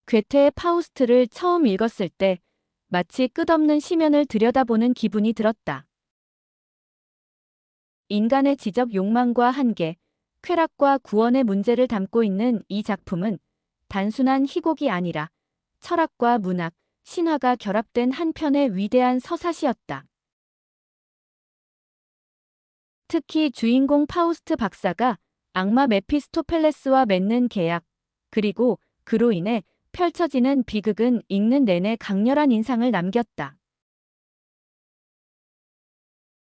괴테의 파우스트를 처음 읽었을 때 마치 끝없는 시면을 들여다보는 기분이 들었다. 인간의 지적 욕망과 한계, 쾌락과 구원의 문제를 담고 있는 이 작품은 단순한 희곡이 아니라 철학과 문학, 신화가 결합된 한 편의 위대한 서사시였다. 특히 주인공 파우스트 박사가 악마 메피스토펠레스와 맺는 계약, 그리고 그로 인해 펼쳐지는 비극은 읽는 내내 강렬한 인상을 남겼다.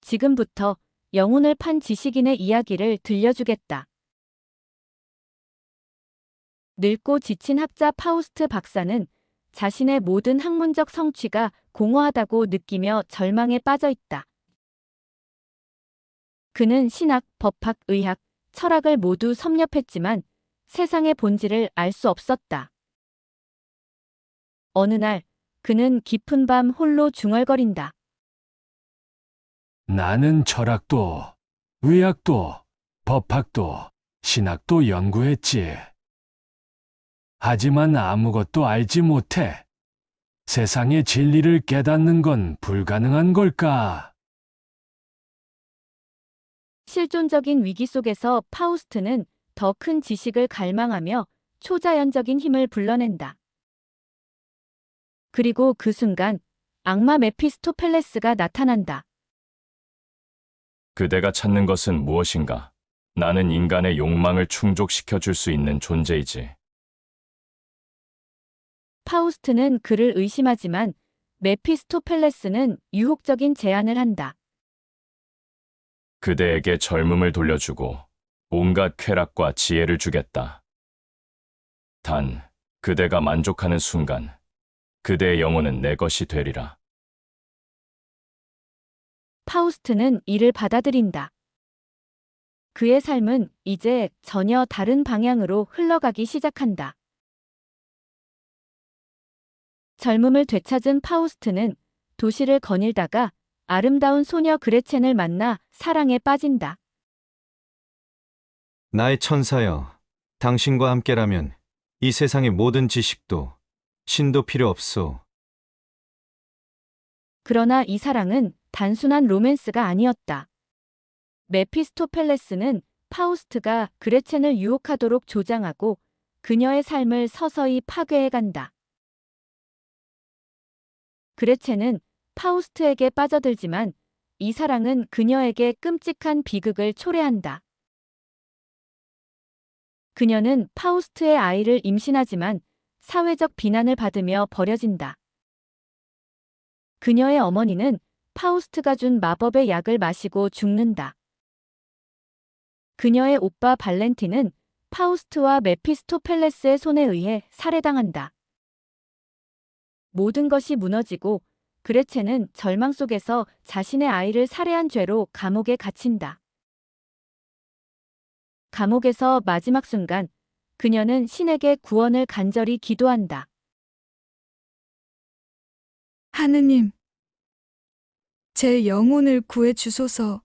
지금부터 영혼을 판 지식인의 이야기를 들려주겠다. 늙고 지친 학자 파우스트 박사는 자신의 모든 학문적 성취가 공허하다고 느끼며 절망에 빠져 있다. 그는 신학, 법학, 의학, 철학을 모두 섭렵했지만 세상의 본질을 알 수 없었다. 어느 날, 그는 깊은 밤 홀로 중얼거린다. 나는 철학도, 의학도, 법학도, 신학도 연구했지. 하지만 아무것도 알지 못해. 세상의 진리를 깨닫는 건 불가능한 걸까? 실존적인 위기 속에서 파우스트는 더 큰 지식을 갈망하며 초자연적인 힘을 불러낸다. 그리고 그 순간 악마 메피스토펠레스가 나타난다. 그대가 찾는 것은 무엇인가? 나는 인간의 욕망을 충족시켜 줄 수 있는 존재이지. 파우스트는 그를 의심하지만 메피스토펠레스는 유혹적인 제안을 한다. 그대에게 젊음을 돌려주고 온갖 쾌락과 지혜를 주겠다. 단, 그대가 만족하는 순간, 그대의 영혼은 내 것이 되리라. 파우스트는 이를 받아들인다. 그의 삶은 이제 전혀 다른 방향으로 흘러가기 시작한다. 젊음을 되찾은 파우스트는 도시를 거닐다가 아름다운 소녀 그레첸을 만나 사랑에 빠진다. 나의 천사여, 당신과 함께라면 이 세상의 모든 지식도 신도 필요 없소. 그러나 이 사랑은 단순한 로맨스가 아니었다. 메피스토펠레스는 파우스트가 그레첸을 유혹하도록 조장하고 그녀의 삶을 서서히 파괴해간다. 그레첸은 파우스트에게 빠져들지만 이 사랑은 그녀에게 끔찍한 비극을 초래한다. 그녀는 파우스트의 아이를 임신하지만 사회적 비난을 받으며 버려진다. 그녀의 어머니는 파우스트가 준 마법의 약을 마시고 죽는다. 그녀의 오빠 발렌틴은 파우스트와 메피스토펠레스의 손에 의해 살해당한다. 모든 것이 무너지고 그레첸은 절망 속에서 자신의 아이를 살해한 죄로 감옥에 갇힌다. 감옥에서 마지막 순간 그녀는 신에게 구원을 간절히 기도한다. 하느님, 제 영혼을 구해 주소서.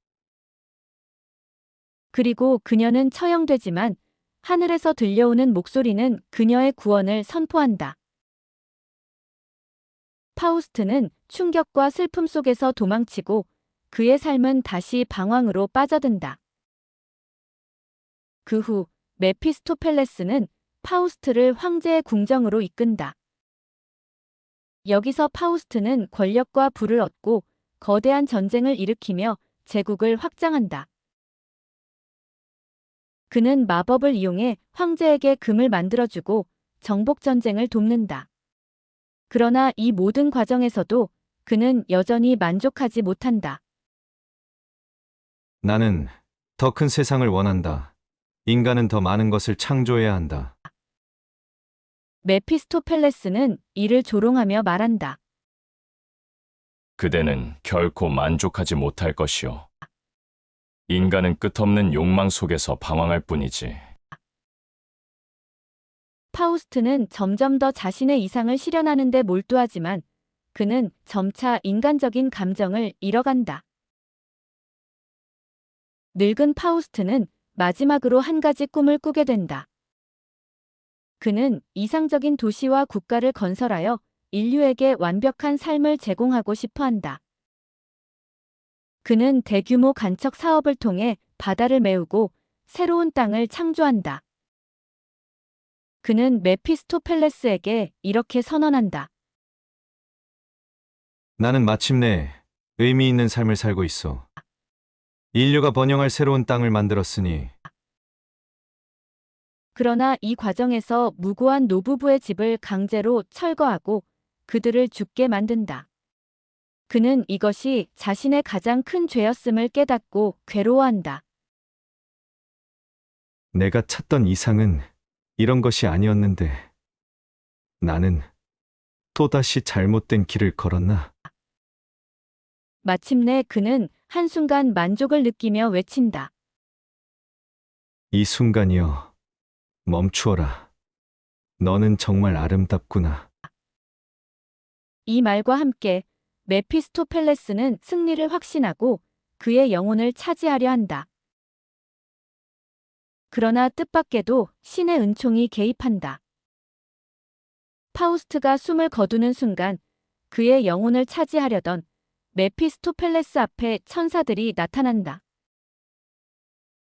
그리고 그녀는 처형되지만 하늘에서 들려오는 목소리는 그녀의 구원을 선포한다. 파우스트는 충격과 슬픔 속에서 도망치고 그의 삶은 다시 방황으로 빠져든다. 그 후 메피스토펠레스는 파우스트를 황제의 궁정으로 이끈다. 여기서 파우스트는 권력과 부를 얻고 거대한 전쟁을 일으키며 제국을 확장한다. 그는 마법을 이용해 황제에게 금을 만들어주고 정복 전쟁을 돕는다. 그러나 이 모든 과정에서도 그는 여전히 만족하지 못한다. 나는 더 큰 세상을 원한다. 인간은 더 많은 것을 창조해야 한다. 메피스토펠레스는 이를 조롱하며 말한다. 그대는 결코 만족하지 못할 것이오. 인간은 끝없는 욕망 속에서 방황할 뿐이지. 파우스트는 점점 더 자신의 이상을 실현하는 데 몰두하지만 그는 점차 인간적인 감정을 잃어간다. 늙은 파우스트는 마지막으로 한 가지 꿈을 꾸게 된다. 그는 이상적인 도시와 국가를 건설하여 인류에게 완벽한 삶을 제공하고 싶어 한다. 그는 대규모 간척 사업을 통해 바다를 메우고 새로운 땅을 창조한다. 그는 메피스토펠레스에게 이렇게 선언한다. 나는 마침내 의미 있는 삶을 살고 있어. 인류가 번영할 새로운 땅을 만들었으니 그러나 이 과정에서 무고한 노부부의 집을 강제로 철거하고 그들을 죽게 만든다. 그는 이것이 자신의 가장 큰 죄였음을 깨닫고 괴로워한다. 내가 찾던 이상은 이런 것이 아니었는데 나는 또다시 잘못된 길을 걸었나? 마침내 그는 한순간 만족을 느끼며 외친다. 이 순간이여, 멈추어라. 너는 정말 아름답구나. 이 말과 함께 메피스토펠레스는 승리를 확신하고 그의 영혼을 차지하려 한다. 그러나 뜻밖에도 신의 은총이 개입한다. 파우스트가 숨을 거두는 순간 그의 영혼을 차지하려던 메피스토펠레스 앞에 천사들이 나타난다.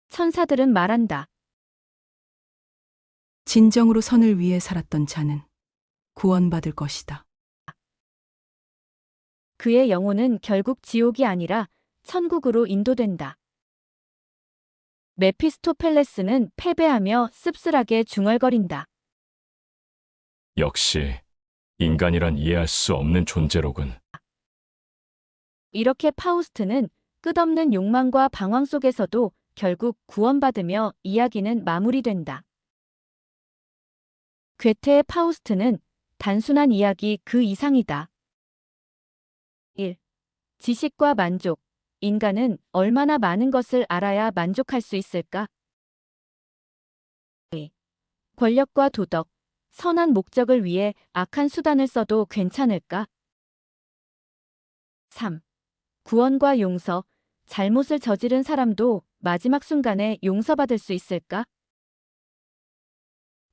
천사들은 말한다. 진정으로 선을 위해 살았던 자는 구원받을 것이다. 그의 영혼은 결국 지옥이 아니라 천국으로 인도된다. 메피스토펠레스는 패배하며 씁쓸하게 중얼거린다. 역시 인간이란 이해할 수 없는 존재로군. 이렇게 파우스트는 끝없는 욕망과 방황 속에서도 결국 구원받으며 이야기는 마무리된다. 괴테의 파우스트는 단순한 이야기 그 이상이다. 1. 지식과 만족. 인간은 얼마나 많은 것을 알아야 만족할 수 있을까? 2. 권력과 도덕. 선한 목적을 위해 악한 수단을 써도 괜찮을까? 3. 구원과 용서. 잘못을 저지른 사람도 마지막 순간에 용서받을 수 있을까?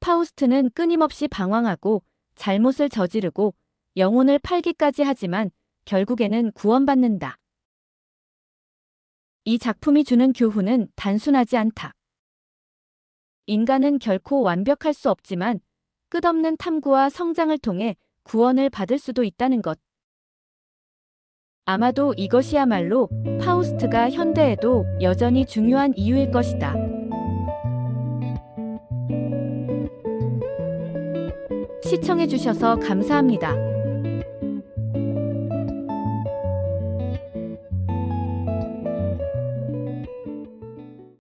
파우스트는 끊임없이 방황하고 잘못을 저지르고 영혼을 팔기까지 하지만 결국에는 구원받는다. 이 작품이 주는 교훈은 단순하지 않다. 인간은 결코 완벽할 수 없지만 끝없는 탐구와 성장을 통해 구원을 받을 수도 있다는 것. 아마도 이것이야말로 파우스트가 현대에도 여전히 중요한 이유일 것이다. 시청해주셔서 감사합니다.